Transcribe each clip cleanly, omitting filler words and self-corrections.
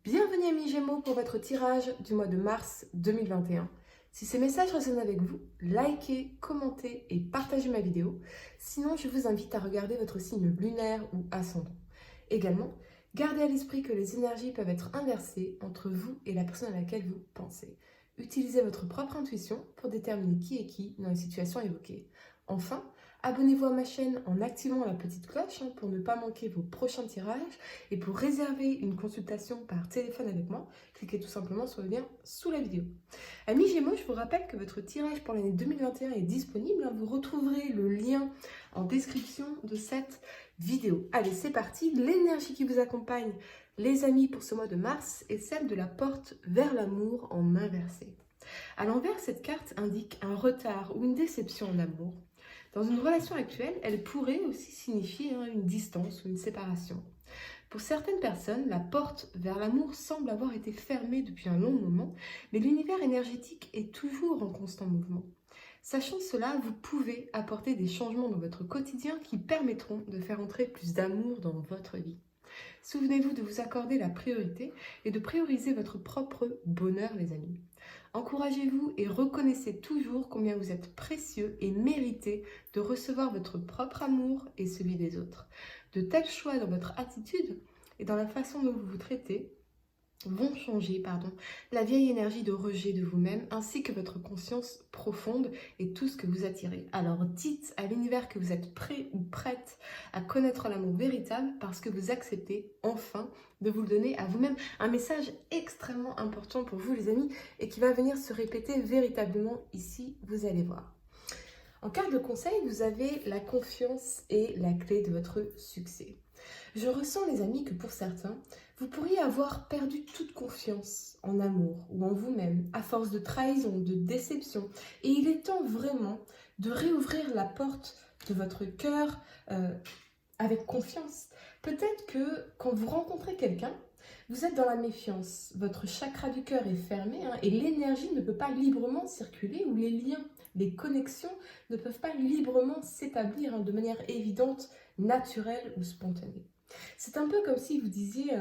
Bienvenue amis Gémeaux pour votre tirage du mois de mars 2021. Si ces messages résonnent avec vous, likez, commentez et partagez ma vidéo. Sinon, je vous invite à regarder votre signe lunaire ou ascendant. Également, gardez à l'esprit que les énergies peuvent être inversées entre vous et la personne à laquelle vous pensez. Utilisez votre propre intuition pour déterminer qui est qui dans les situations évoquées. Enfin, abonnez-vous à ma chaîne en activant la petite cloche pour ne pas manquer vos prochains tirages. Et pour réserver une consultation par téléphone avec moi, cliquez tout simplement sur le lien sous la vidéo. Amis Gémeaux, je vous rappelle que votre tirage pour l'année 2021 est disponible. Vous retrouverez le lien en description de cette vidéo. Allez, c'est parti. L'énergie qui vous accompagne, les amis, pour ce mois de mars est celle de la porte vers l'amour en inversé. À l'envers, cette carte indique un retard ou une déception en amour. Dans une relation actuelle, elle pourrait aussi signifier une distance ou une séparation. Pour certaines personnes, la porte vers l'amour semble avoir été fermée depuis un long moment, mais l'univers énergétique est toujours en constant mouvement. Sachant cela, vous pouvez apporter des changements dans votre quotidien qui permettront de faire entrer plus d'amour dans votre vie. Souvenez-vous de vous accorder la priorité et de prioriser votre propre bonheur, les amis. Encouragez-vous et reconnaissez toujours combien vous êtes précieux et méritez de recevoir votre propre amour et celui des autres. De tels choix dans votre attitude et dans la façon dont vous vous traitez vont changer la vieille énergie de rejet de vous-même ainsi que votre conscience profonde et tout ce que vous attirez. Alors dites à l'univers que vous êtes prêt ou prête à connaître l'amour véritable parce que vous acceptez enfin de vous le donner à vous-même. Un message extrêmement important pour vous les amis et qui va venir se répéter véritablement ici, vous allez voir. En carte de conseil, vous avez la confiance et la clé de votre succès. Je ressens les amis que pour certains, vous pourriez avoir perdu toute confiance en amour ou en vous-même à force de trahison, de déception. Et il est temps vraiment de réouvrir la porte de votre cœur avec confiance. Peut-être que quand vous rencontrez quelqu'un, vous êtes dans la méfiance, votre chakra du cœur est fermé et l'énergie ne peut pas librement circuler ou les liens, les connexions ne peuvent pas librement s'établir de manière évidente, naturelle ou spontanée. C'est un peu comme si vous disiez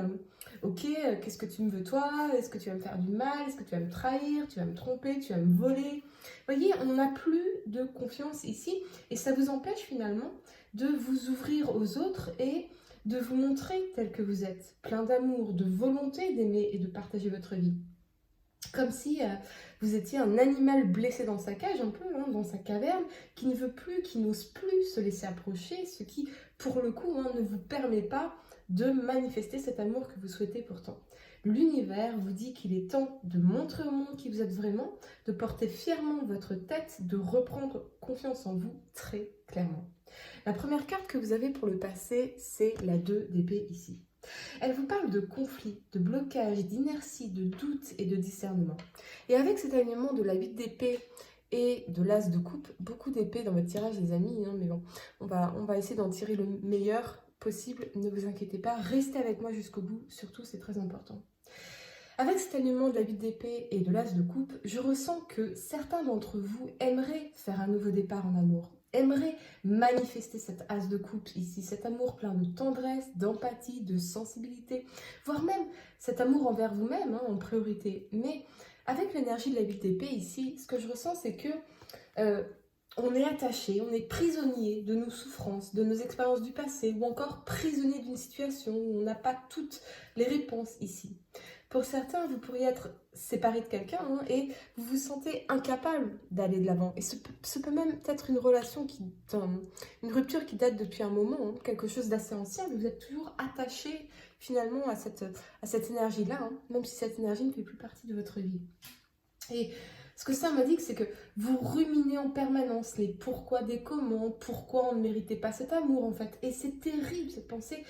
ok, qu'est-ce que tu me veux toi? Est-ce que tu vas me faire du mal? Est-ce que tu vas me trahir? Tu vas me tromper? Tu vas me voler? Vous voyez, on n'a plus de confiance ici et ça vous empêche finalement de vous ouvrir aux autres et de vous montrer tel que vous êtes, plein d'amour, de volonté d'aimer et de partager votre vie. Comme si vous étiez un animal blessé dans sa cage, un peu, dans sa caverne, qui ne veut plus, qui n'ose plus se laisser approcher, ce qui, pour le coup, ne vous permet pas de manifester cet amour que vous souhaitez pourtant. L'univers vous dit qu'il est temps de montrer au monde qui vous êtes vraiment, de porter fièrement votre tête, de reprendre confiance en vous très clairement. La première carte que vous avez pour le passé, c'est la 2 d'épée ici. Elle vous parle de conflit, de blocage, d'inertie, de doute et de discernement. Et avec cet alignement de la 8 d'épée et de l'as de coupe, beaucoup d'épées dans votre tirage les amis, mais bon, on va essayer d'en tirer le meilleur possible, ne vous inquiétez pas, restez avec moi jusqu'au bout, surtout c'est très important. Avec cet alignement de la 8 d'épée et de l'as de coupe, je ressens que certains d'entre vous aimeraient faire un nouveau départ en amour, aimeraient manifester cet as de coupe ici, cet amour plein de tendresse, d'empathie, de sensibilité, voire même cet amour envers vous-même en priorité. Mais avec l'énergie de la 8 d'épée ici, ce que je ressens c'est que on est attaché, on est prisonnier de nos souffrances, de nos expériences du passé ou encore prisonnier d'une situation où on n'a pas toutes les réponses ici. Pour certains, vous pourriez être séparé de quelqu'un et vous vous sentez incapable d'aller de l'avant. Et ce peut même être une relation, une rupture qui date depuis un moment, quelque chose d'assez ancien, mais vous êtes toujours attaché finalement à cette énergie-là, même si cette énergie ne fait plus partie de votre vie. Et ce que ça m'indique, c'est que vous ruminez en permanence les pourquoi des comment, pourquoi on ne méritait pas cet amour en fait. Et c'est terrible cette pensée,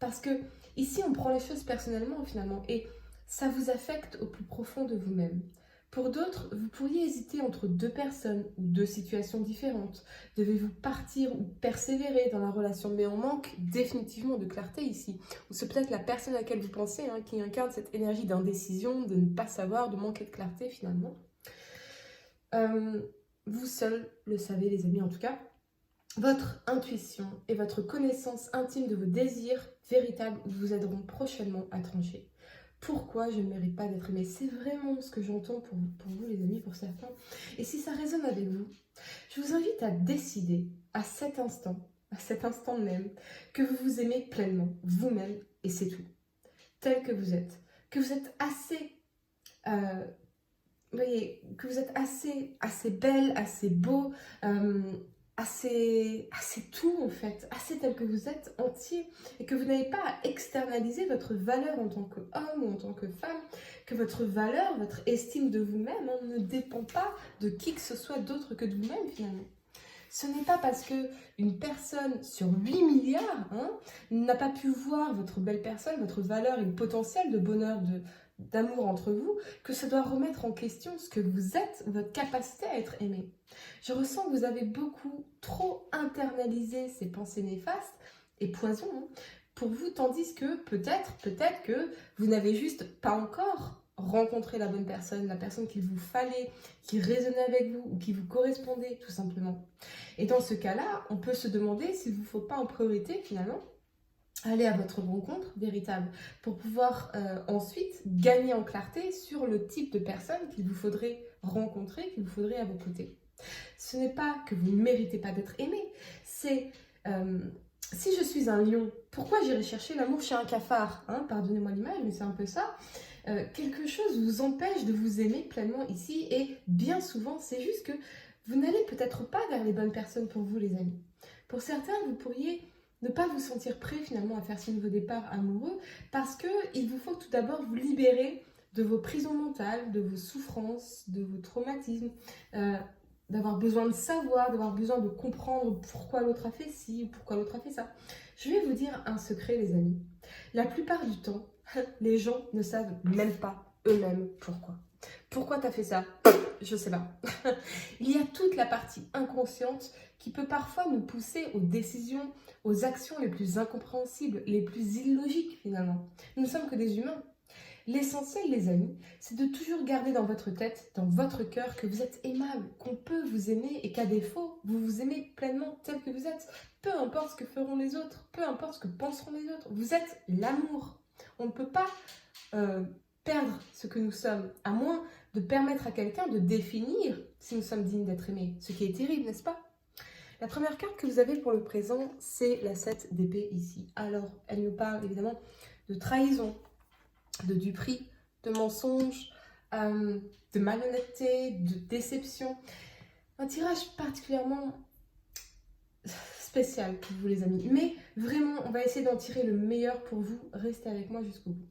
parce que ici on prend les choses personnellement finalement, et ça vous affecte au plus profond de vous-même. Pour d'autres, vous pourriez hésiter entre deux personnes ou deux situations différentes. Devez-vous partir ou persévérer dans la relation? Mais on manque définitivement de clarté ici. Ou c'est peut-être la personne à laquelle vous pensez qui incarne cette énergie d'indécision, de ne pas savoir, de manquer de clarté finalement. Vous seuls le savez les amis en tout cas. Votre intuition et votre connaissance intime de vos désirs véritables vous aideront prochainement à trancher. Pourquoi je ne mérite pas d'être aimée? C'est vraiment ce que j'entends pour vous les amis, pour certains. Et si ça résonne avec vous, je vous invite à décider à cet instant même, que vous vous aimez pleinement, vous-même, et c'est tout, tel que vous êtes. Que vous êtes assez, vous voyez, que vous êtes assez belle, assez beau, assez tout en fait, assez tel que vous êtes, entier, et que vous n'avez pas à externaliser votre valeur en tant qu'homme ou en tant que femme, que votre valeur, votre estime de vous-même ne dépend pas de qui que ce soit d'autre que de vous-même finalement. Ce n'est pas parce que une personne sur 8 milliards n'a pas pu voir votre belle personne, votre valeur et le potentiel de bonheur, d'amour entre vous, que ça doit remettre en question ce que vous êtes, votre capacité à être aimé. Je ressens que vous avez beaucoup trop internalisé ces pensées néfastes et poison pour vous, tandis que peut-être que vous n'avez juste pas encore rencontré la bonne personne, la personne qu'il vous fallait, qui résonnait avec vous ou qui vous correspondait tout simplement. Et dans ce cas-là, on peut se demander s'il ne vous faut pas en priorité finalement aller à votre rencontre véritable pour pouvoir ensuite gagner en clarté sur le type de personne qu'il vous faudrait rencontrer, qu'il vous faudrait à vos côtés. Ce n'est pas que vous ne méritez pas d'être aimé, c'est si je suis un lion, pourquoi j'irai chercher l'amour chez un cafard Pardonnez-moi l'image, mais c'est un peu ça. Quelque chose vous empêche de vous aimer pleinement ici et bien souvent, c'est juste que vous n'allez peut-être pas vers les bonnes personnes pour vous les amis. Pour certains, vous pourriez ne pas vous sentir prêt finalement à faire ce nouveau départ amoureux parce qu'il vous faut tout d'abord vous libérer de vos prisons mentales, de vos souffrances, de vos traumatismes, d'avoir besoin de savoir, d'avoir besoin de comprendre pourquoi l'autre a fait ci ou pourquoi l'autre a fait ça. Je vais vous dire un secret les amis. La plupart du temps, les gens ne savent même pas eux-mêmes pourquoi. Pourquoi t'as fait ça? Je sais pas. Il y a toute la partie inconsciente qui peut parfois nous pousser aux décisions, aux actions les plus incompréhensibles, les plus illogiques finalement. Nous ne sommes que des humains. L'essentiel, les amis, c'est de toujours garder dans votre tête, dans votre cœur, que vous êtes aimable, qu'on peut vous aimer et qu'à défaut, vous vous aimez pleinement tel que vous êtes. Peu importe ce que feront les autres, peu importe ce que penseront les autres, vous êtes l'amour. On ne peut pas perdre ce que nous sommes, à moins de permettre à quelqu'un de définir si nous sommes dignes d'être aimés, ce qui est terrible, n'est-ce pas? La première carte que vous avez pour le présent, c'est la 7 d'épée ici. Alors, elle nous parle évidemment de trahison, de duperie, de mensonge, de malhonnêteté, de déception. Un tirage particulièrement spécial pour vous les amis. Mais vraiment, on va essayer d'en tirer le meilleur pour vous. Restez avec moi jusqu'au bout.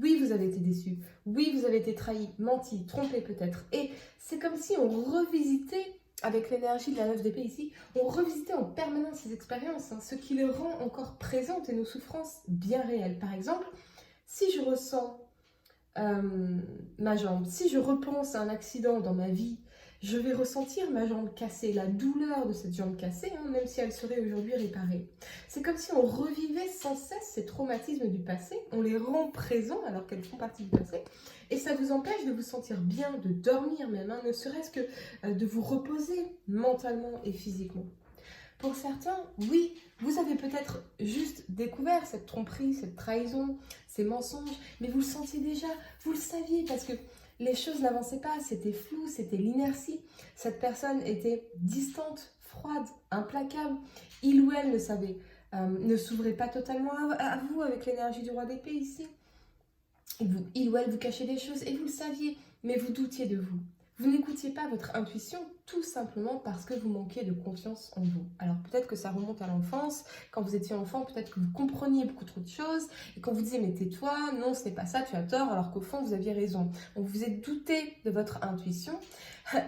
Oui, vous avez été déçu. Oui, vous avez été trahi, menti, trompé peut-être. Et c'est comme si on revisitait, avec l'énergie de la 9 d'épée ici, on revisitait en permanence ces expériences, ce qui les rend encore présentes et nos souffrances bien réelles. Par exemple, si je ressens ma jambe, si je repense à un accident dans ma vie, je vais ressentir ma jambe cassée, la douleur de cette jambe cassée, même si elle serait aujourd'hui réparée. C'est comme si on revivait sans cesse ces traumatismes du passé, on les rend présents alors qu'elles font partie du passé, et ça vous empêche de vous sentir bien, de dormir même, ne serait-ce que de vous reposer mentalement et physiquement. Pour certains, oui, vous avez peut-être juste découvert cette tromperie, cette trahison, ces mensonges, mais vous le sentiez déjà, vous le saviez, parce que les choses n'avançaient pas, c'était flou, c'était l'inertie. Cette personne était distante, froide, implacable. Il ou elle ne savait, ne s'ouvrait pas totalement à vous avec l'énergie du roi d'épée ici. Il ou elle vous cachait des choses et vous le saviez, mais vous doutiez de vous. Vous n'écoutiez pas votre intuition tout simplement parce que vous manquiez de confiance en vous. Alors peut-être que ça remonte à l'enfance. Quand vous étiez enfant, peut-être que vous compreniez beaucoup trop de choses et qu'on vous disait mais tais-toi, non ce n'est pas ça, tu as tort, alors qu'au fond vous aviez raison. On vous est douté de votre intuition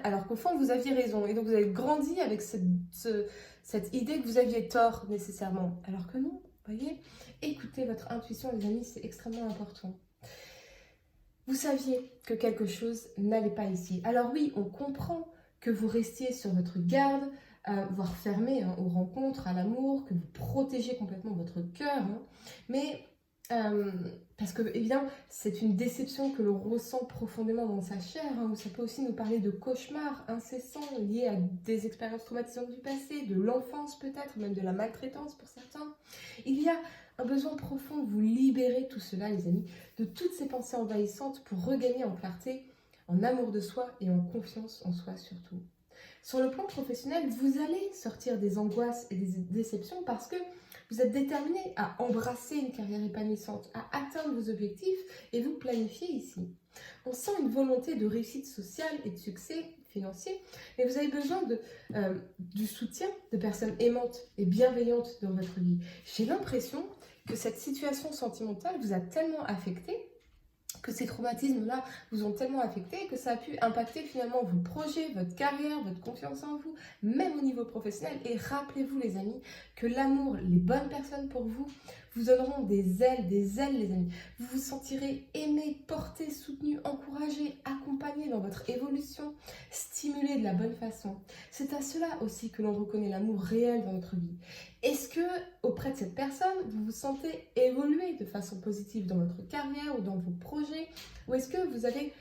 alors qu'au fond vous aviez raison. Et donc vous avez grandi avec cette idée que vous aviez tort nécessairement. Alors que non, voyez, écoutez votre intuition les amis, c'est extrêmement important. Vous saviez que quelque chose n'allait pas ici. Alors oui, on comprend que vous restiez sur votre garde, voire fermé aux rencontres, à l'amour, que vous protégez complètement votre cœur. Mais parce que évidemment, c'est une déception que l'on ressent profondément dans sa chair. Où ça peut aussi nous parler de cauchemars incessants liés à des expériences traumatisantes du passé, de l'enfance peut-être, même de la maltraitance pour certains. Il y a Un besoin profond de vous libérer tout cela, les amis, de toutes ces pensées envahissantes pour regagner en clarté, en amour de soi et en confiance en soi surtout. Sur le plan professionnel, vous allez sortir des angoisses et des déceptions parce que vous êtes déterminé à embrasser une carrière épanouissante, à atteindre vos objectifs et vous planifiez ici. On sent une volonté de réussite sociale et de succès financier, mais vous avez besoin du soutien de personnes aimantes et bienveillantes dans votre vie. J'ai l'impression que cette situation sentimentale vous a tellement affecté, que ces traumatismes-là vous ont tellement affecté que ça a pu impacter finalement vos projets, votre carrière, votre confiance en vous, même au niveau professionnel. Et rappelez-vous les amis, que l'amour, les bonnes personnes pour vous, vous donneront des ailes les amis. Vous vous sentirez aimé, porté, soutenu, encouragé, accompagné dans votre évolution, stimulé de la bonne façon. C'est à cela aussi que l'on reconnaît l'amour réel dans notre vie. Est-ce que auprès de cette personne, vous vous sentez évoluer de façon positive dans votre carrière ou dans vos projets? Ou est-ce que vous avez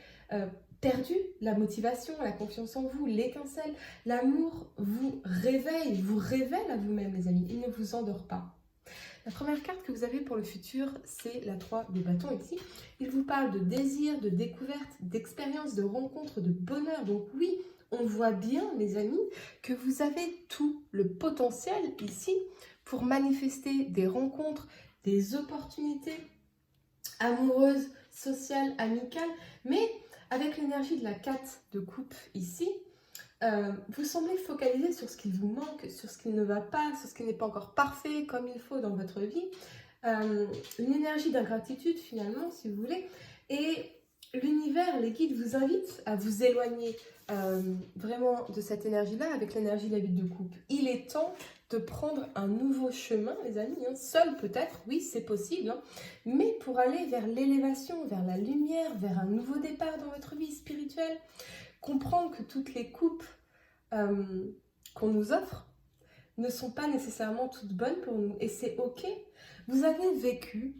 perdu la motivation, la confiance en vous, l'étincelle? L'amour vous révèle à vous-même les amis, il ne vous endort pas. La première carte que vous avez pour le futur, c'est la 3 de bâton ici. Il vous parle de désir, de découverte, d'expérience, de rencontre, de bonheur. Donc oui, on voit bien, les amis, que vous avez tout le potentiel ici pour manifester des rencontres, des opportunités amoureuses, sociales, amicales. Mais avec l'énergie de la 4 de coupe ici, vous semblez focaliser sur ce qui vous manque, sur ce qui ne va pas, sur ce qui n'est pas encore parfait comme il faut dans votre vie. Une énergie d'ingratitude finalement, si vous voulez. Et l'univers, les guides vous invitent à vous éloigner vraiment de cette énergie-là avec l'énergie de la 8 de coupe. Il est temps de prendre un nouveau chemin, les amis. Seul peut-être, oui, c'est possible. Mais pour aller vers l'élévation, vers la lumière, vers un nouveau départ dans votre vie spirituelle. Comprendre que toutes les coupes qu'on nous offre ne sont pas nécessairement toutes bonnes pour nous. Et c'est ok. Vous avez vécu,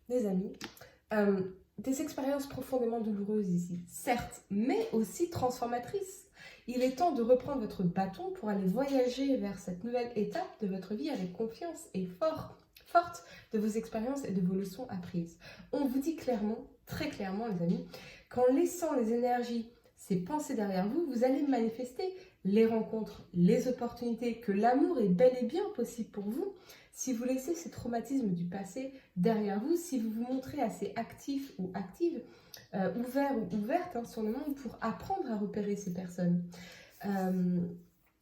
les amis, des expériences profondément douloureuses ici, certes, mais aussi transformatrices. Il est temps de reprendre votre bâton pour aller voyager vers cette nouvelle étape de votre vie avec confiance et forte de vos expériences et de vos leçons apprises. On vous dit clairement, très clairement, les amis, qu'en laissant les énergies, ces pensées derrière vous, vous allez manifester les rencontres, les opportunités, que l'amour est bel et bien possible pour vous si vous laissez ces traumatismes du passé derrière vous, si vous vous montrez assez actif ou active, ouvert ou ouverte sur le monde pour apprendre à repérer ces personnes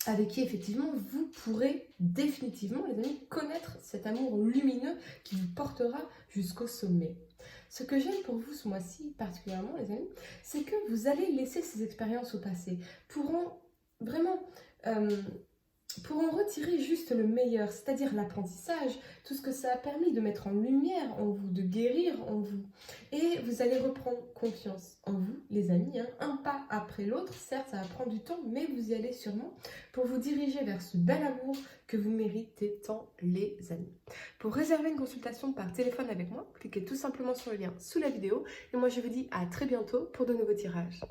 avec qui effectivement vous pourrez définitivement, les amis, connaître cet amour lumineux qui vous portera jusqu'au sommet. Ce que j'aime pour vous ce mois-ci particulièrement, les amis, c'est que vous allez laisser ces expériences au passé pour en retirer juste le meilleur, c'est-à-dire l'apprentissage, tout ce que ça a permis de mettre en lumière en vous, de guérir en vous. Et vous allez reprendre confiance en vous, les amis, un pas après l'autre. Certes, ça va prendre du temps, mais vous y allez sûrement pour vous diriger vers ce bel amour que vous méritez tant, les amis. Pour réserver une consultation par téléphone avec moi, cliquez tout simplement sur le lien sous la vidéo. Et moi, je vous dis à très bientôt pour de nouveaux tirages.